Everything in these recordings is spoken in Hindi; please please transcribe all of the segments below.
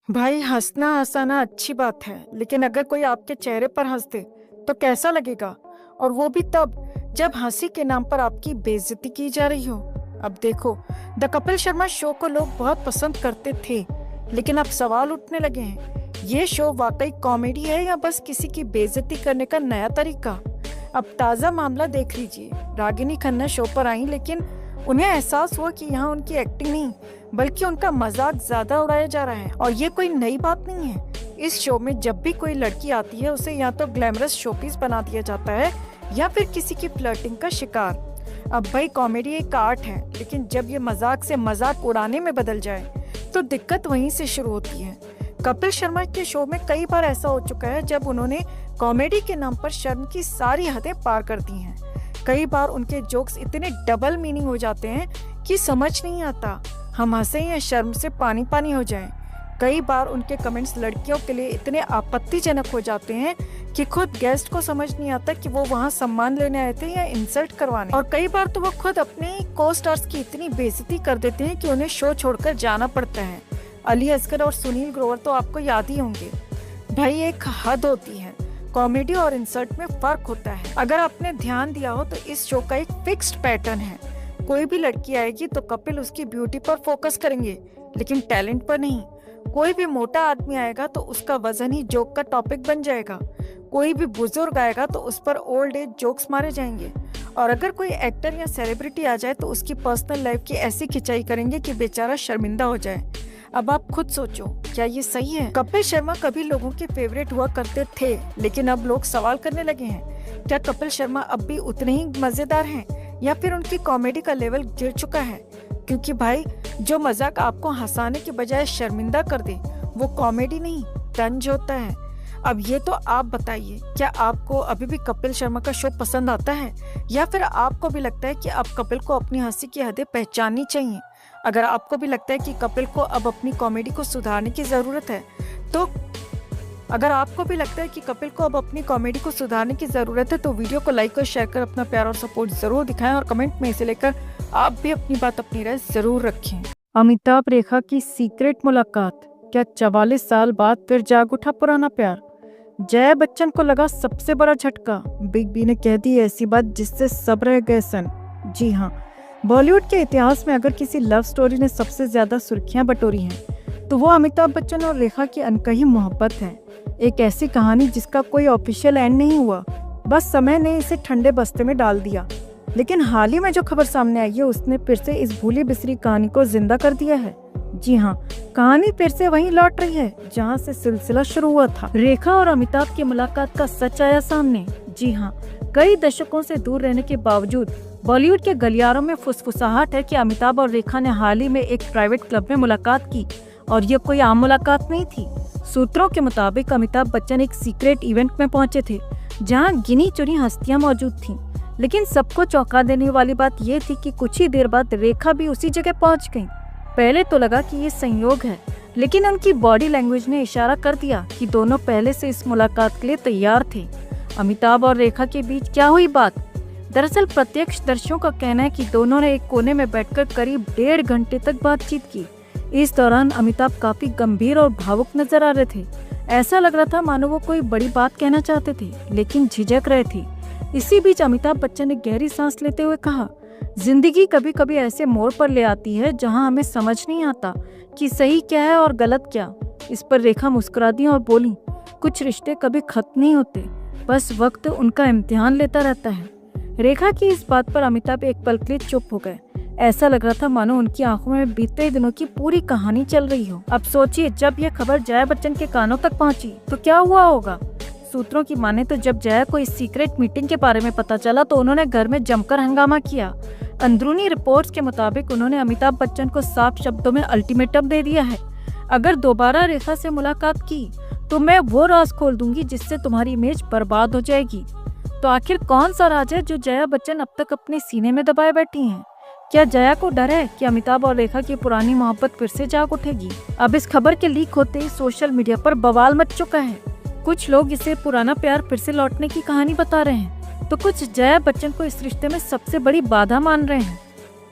भाई हंसना हंसाना अच्छी बात है, लेकिन अगर कोई आपके चेहरे पर हंस दे तो कैसा लगेगा? और वो भी तब जब हंसी के नाम पर आपकी बेइज्जती की जा रही हो। अब देखो, द कपिल शर्मा शो को लोग बहुत पसंद करते थे, लेकिन अब सवाल उठने लगे हैं, ये शो वाकई कॉमेडी है या बस किसी की बेइज्जती करने का नया तरीका? अब ताज़ा मामला देख लीजिए। रागिनी खन्ना शो पर आई, लेकिन उन्हें एहसास हुआ कि यहाँ उनकी एक्टिंग नहीं बल्कि उनका मजाक ज्यादा उड़ाया जा रहा है। और ये कोई नई बात नहीं है। इस शो में जब भी कोई लड़की आती है उसे या तो ग्लैमरस शोपीस बना दिया जाता है या फिर किसी की फ्लर्टिंग का शिकार। अब भाई कॉमेडी एक आर्ट है, लेकिन जब ये मजाक से मजाक उड़ाने में बदल जाए तो दिक्कत वहीं से शुरू होती है। कपिल शर्मा के शो में कई बार ऐसा हो चुका है जब उन्होंने कॉमेडी के नाम पर शर्म की सारी हदें पार कर दी हैं। कई बार उनके जोक्स इतने डबल मीनिंग हो जाते हैं कि समझ नहीं आता हम हंसे या शर्म से पानी पानी हो जाए। कई बार उनके कमेंट्स लड़कियों के लिए इतने आपत्तिजनक हो जाते हैं कि खुद गेस्ट को समझ नहीं आता कि वो वहाँ सम्मान लेने आए थे या इंसल्ट करवाने। और कई बार तो वो खुद अपने को स्टार्स की इतनी बेइज्जती कर देते हैं कि उन्हें शो छोड़कर जाना पड़ता है। अली असगर और सुनील ग्रोवर तो आपको याद ही होंगे। भाई एक हद होती है, कॉमेडी और इंसल्ट में फर्क होता है। अगर आपने ध्यान दिया हो तो इस शो का एक फिक्स्ड पैटर्न है। कोई भी लड़की आएगी तो कपिल उसकी ब्यूटी पर फोकस करेंगे, लेकिन टैलेंट पर नहीं। कोई भी मोटा आदमी आएगा तो उसका वजन ही जोक का टॉपिक बन जाएगा। कोई भी बुजुर्ग आएगा तो उस पर ओल्ड एज जोक्स मारे जाएंगे। और अगर कोई एक्टर या सेलिब्रिटी आ जाए तो उसकी पर्सनल लाइफ की ऐसी खिंचाई करेंगे कि बेचारा शर्मिंदा हो जाए। अब आप खुद सोचो, क्या ये सही है? कपिल शर्मा कभी लोगों के फेवरेट हुआ करते थे, लेकिन अब लोग सवाल करने लगे हैं, क्या कपिल शर्मा अब भी उतने ही मजेदार हैं या फिर उनकी कॉमेडी का लेवल गिर चुका है? क्योंकि भाई जो मजाक आपको हंसाने के बजाय शर्मिंदा कर दे वो कॉमेडी नहीं, तंज होता है। अब ये तो आप बताइए, क्या आपको अभी भी कपिल शर्मा का शो पसंद आता है या फिर आपको भी लगता है कि अब कपिल को अपनी हंसी की हदें पहचाननी चाहिए? अगर आपको भी लगता है कि कपिल को अब अपनी कॉमेडी को सुधारने की ज़रूरत है तो वीडियो को लाइक और शेयर कर अपना प्यार और सपोर्ट ज़रूर दिखाएं और कमेंट में इसे लेकर आप भी अपनी बात, अपनी राय ज़रूर रखें। अमिताभ रेखा की सीक्रेट मुलाकात, क्या 44 साल बाद फिर जाग उठा पुराना प्यार? जया बच्चन को लगा सबसे बड़ा झटका, बिग बी ने कह दी ऐसी बात जिससे सब रह गए सन। जी हाँ, बॉलीवुड के इतिहास में अगर किसी लव स्टोरी ने सबसे ज्यादा सुर्खियां बटोरी हैं तो वो अमिताभ बच्चन और रेखा की अनकही मोहब्बत है। एक ऐसी कहानी जिसका कोई ऑफिशियल एंड नहीं हुआ, बस समय ने इसे ठंडे बस्ते में डाल दिया। लेकिन हाल ही में जो खबर सामने आई है उसने फिर से इस भूली बिसरी कहानी को जिंदा कर दिया है। जी हाँ, कहानी फिर से वहीं लौट रही है जहाँ से सिलसिला शुरू हुआ था। रेखा और अमिताभ की मुलाकात का सच आया सामने। जी हाँ, कई दशकों से दूर रहने के बावजूद बॉलीवुड के गलियारों में फुसफुसाहट है कि अमिताभ और रेखा ने हाल ही में एक प्राइवेट क्लब में मुलाकात की और ये कोई आम मुलाकात नहीं थी। सूत्रों के मुताबिक अमिताभ बच्चन एक सीक्रेट इवेंट में पहुंचे थे जहां गिनी चुनी हस्तियां मौजूद थीं। लेकिन सबको चौंका देने वाली बात ये थी कि कुछ ही देर बाद रेखा भी उसी जगह पहुंच गईं। पहले तो लगा कि ये संयोग है, लेकिन उनकी बॉडी लैंग्वेज ने इशारा कर दिया कि दोनों पहले से इस मुलाकात के लिए तैयार थे। अमिताभ और रेखा के बीच क्या हुई बात? दरअसल प्रत्यक्षदर्शियों का कहना है कि दोनों ने एक कोने में बैठकर करीब 1.5 घंटे तक बातचीत की। इस दौरान अमिताभ काफी गंभीर और भावुक नजर आ रहे थे। ऐसा लग रहा था मानो वो कोई बड़ी बात कहना चाहते थे लेकिन झिझक रहे थे। इसी बीच अमिताभ बच्चन ने गहरी सांस लेते हुए कहा, जिंदगी कभी कभी ऐसे मोड़ पर ले आती है जहां हमें समझ नहीं आता कि सही क्या है और गलत क्या। इस पर रेखा मुस्कुरा दी और बोली, कुछ रिश्ते कभी खत्म नहीं होते, बस वक्त उनका इम्तिहान लेता रहता है। रेखा की इस बात पर अमिताभ एक पल के लिए चुप हो गए। ऐसा लग रहा था मानो उनकी आंखों में बीते दिनों की पूरी कहानी चल रही हो। अब सोचिए, जब यह खबर जया बच्चन के कानों तक पहुंची तो क्या हुआ होगा? सूत्रों की माने तो जब जया को इस सीक्रेट मीटिंग के बारे में पता चला तो उन्होंने घर में जमकर हंगामा किया। अंदरूनी रिपोर्ट्स के मुताबिक उन्होंने अमिताभ बच्चन को साफ शब्दों में अल्टीमेटम दे दिया है, अगर दोबारा रेखा से मुलाकात की तो मैं वो राज खोल दूंगी जिससे तुम्हारी इमेज बर्बाद हो जाएगी। तो आखिर कौन सा राज है जो जया बच्चन अब तक अपने सीने में दबाए बैठी हैं? क्या जया को डर है कि अमिताभ और रेखा की पुरानी मोहब्बत फिर से जाग उठेगी? अब इस खबर के लीक होते ही सोशल मीडिया पर बवाल मच चुका है। कुछ लोग इसे पुराना प्यार फिर से लौटने की कहानी बता रहे हैं तो कुछ जया बच्चन को इस रिश्ते में सबसे बड़ी बाधा मान रहे हैं।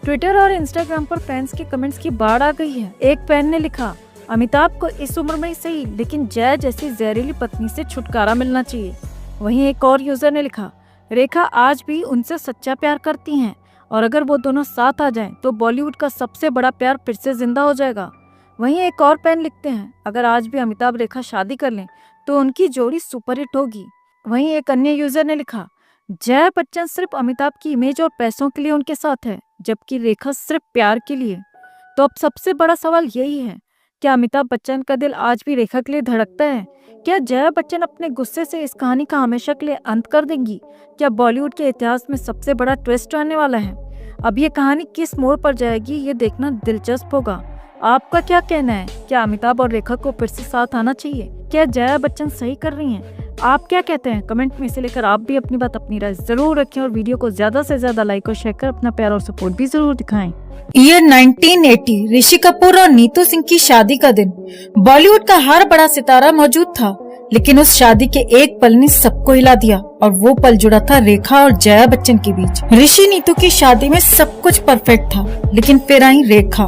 ट्विटर और इंस्टाग्राम पर फैंस के कमेंट्स की बाढ़ आ गई है। एक फैन ने लिखा, अमिताभ को इस उम्र में ही सही, लेकिन जया जैसी जहरीली पत्नी से छुटकारा मिलना चाहिए। वहीं एक और यूजर ने लिखा, रेखा आज भी उनसे सच्चा प्यार करती हैं और अगर वो दोनों साथ आ जाएं तो बॉलीवुड का सबसे बड़ा प्यार फिर से जिंदा हो जाएगा। वहीं एक और फैन लिखते हैं, अगर आज भी अमिताभ रेखा शादी कर लें तो उनकी जोड़ी सुपरहिट होगी। वहीं एक अन्य यूजर ने लिखा, जया बच्चन सिर्फ अमिताभ की इमेज और पैसों के लिए उनके साथ है, जबकि रेखा सिर्फ प्यार के लिए। तो अब सबसे बड़ा सवाल यही है, क्या अमिताभ बच्चन का दिल आज भी रेखा के लिए धड़कता है? क्या जया बच्चन अपने गुस्से से इस कहानी का हमेशा के लिए अंत कर देंगी? क्या बॉलीवुड के इतिहास में सबसे बड़ा ट्विस्ट आने वाला है? अब ये कहानी किस मोड़ पर जाएगी, ये देखना दिलचस्प होगा। आपका क्या कहना है? क्या अमिताभ और रेखा को फिर से साथ आना चाहिए? क्या जया बच्चन सही कर रही हैं? आप क्या कहते हैं? कमेंट में से लेकर आप भी अपनी बात, अपनी राय जरूर रखें और वीडियो को ज्यादा से ज्यादा लाइक और शेयर कर अपना प्यार और सपोर्ट भी जरूर दिखाएं। ईयर 1980 ऋषि कपूर और नीतू सिंह की शादी का दिन। बॉलीवुड का हर बड़ा सितारा मौजूद था, लेकिन उस शादी के एक पल ने सबको हिला दिया और वो पल जुड़ा था रेखा और जया बच्चन के बीच। ऋषि नीतू की शादी में सब कुछ परफेक्ट था, लेकिन फिर आई रेखा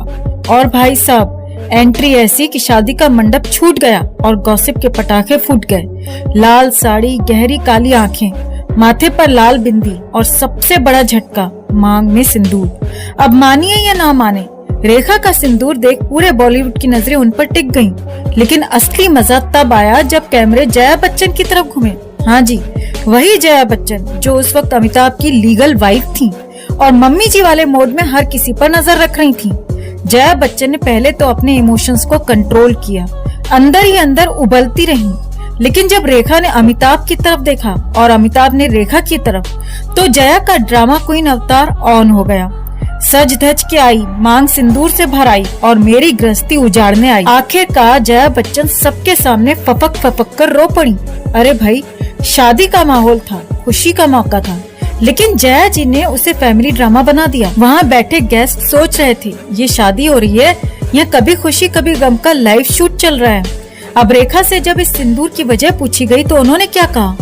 और भाई साहब एंट्री ऐसी कि शादी का मंडप छूट गया और गॉसिप के पटाखे फूट गए। लाल साड़ी, गहरी काली आंखें, माथे पर लाल बिंदी और सबसे बड़ा झटका, मांग में सिंदूर। अब मानिए या ना माने, रेखा का सिंदूर देख पूरे बॉलीवुड की नजरें उन पर टिक गईं। लेकिन असली मजा तब आया जब कैमरे जया बच्चन की तरफ घूमे। हाँ जी, वही जया बच्चन जो उस वक्त अमिताभ की लीगल वाइफ थी और मम्मी जी वाले मोड में हर किसी पर नजर रख रही थी। जया बच्चन ने पहले तो अपने इमोशंस को कंट्रोल किया, अंदर ही अंदर उबलती रही, लेकिन जब रेखा ने अमिताभ की तरफ देखा और अमिताभ ने रेखा की तरफ, तो जया का ड्रामा क्वीन अवतार ऑन हो गया। सज धज के आई, मांग सिंदूर से भर आई और मेरी गृहस्थी उजाड़ने आई। आखिरकार जया बच्चन सबके सामने फपक फपक कर रो पड़ी। अरे भाई, शादी का माहौल था, खुशी का मौका था, लेकिन जया जी ने उसे फैमिली ड्रामा बना दिया। वहाँ बैठे गेस्ट सोच रहे थे ये शादी हो रही है या कभी खुशी कभी गम का लाइव शूट चल रहा है। अब रेखा से जब इस सिंदूर की वजह पूछी गई तो उन्होंने क्या कहा,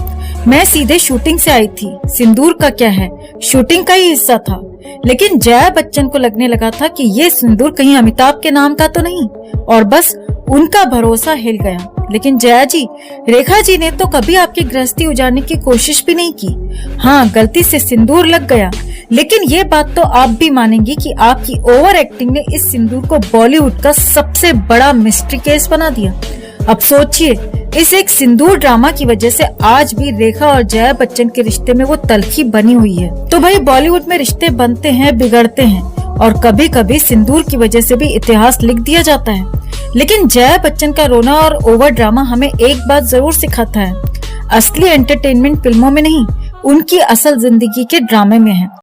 मैं सीधे शूटिंग से आई थी, सिंदूर का क्या है, शूटिंग का ही हिस्सा था। लेकिन जया बच्चन को लगने लगा था कि ये सिंदूर कहीं अमिताभ के नाम का तो नहीं, और बस उनका भरोसा हिल गया। लेकिन जया जी, रेखा जी ने तो कभी आपकी गृहस्थी उजाड़ने की कोशिश भी नहीं की। हाँ, गलती से सिंदूर लग गया, लेकिन ये बात तो आप भी मानेंगी कि आपकी ओवर एक्टिंग ने इस सिंदूर को बॉलीवुड का सबसे बड़ा मिस्ट्री केस बना दिया। अब सोचिए, इस एक सिंदूर ड्रामा की वजह से आज भी रेखा और जया बच्चन के रिश्ते में वो तलखी बनी हुई है। तो भाई, बॉलीवुड में रिश्ते बनते हैं, बिगड़ते हैं और कभी कभी सिंदूर की वजह से भी इतिहास लिख दिया जाता है। लेकिन जया बच्चन का रोना और ओवर ड्रामा हमें एक बात जरूर सिखाता है, असली एंटरटेनमेंट फिल्मों में नहीं, उनकी असल जिंदगी के ड्रामे में है।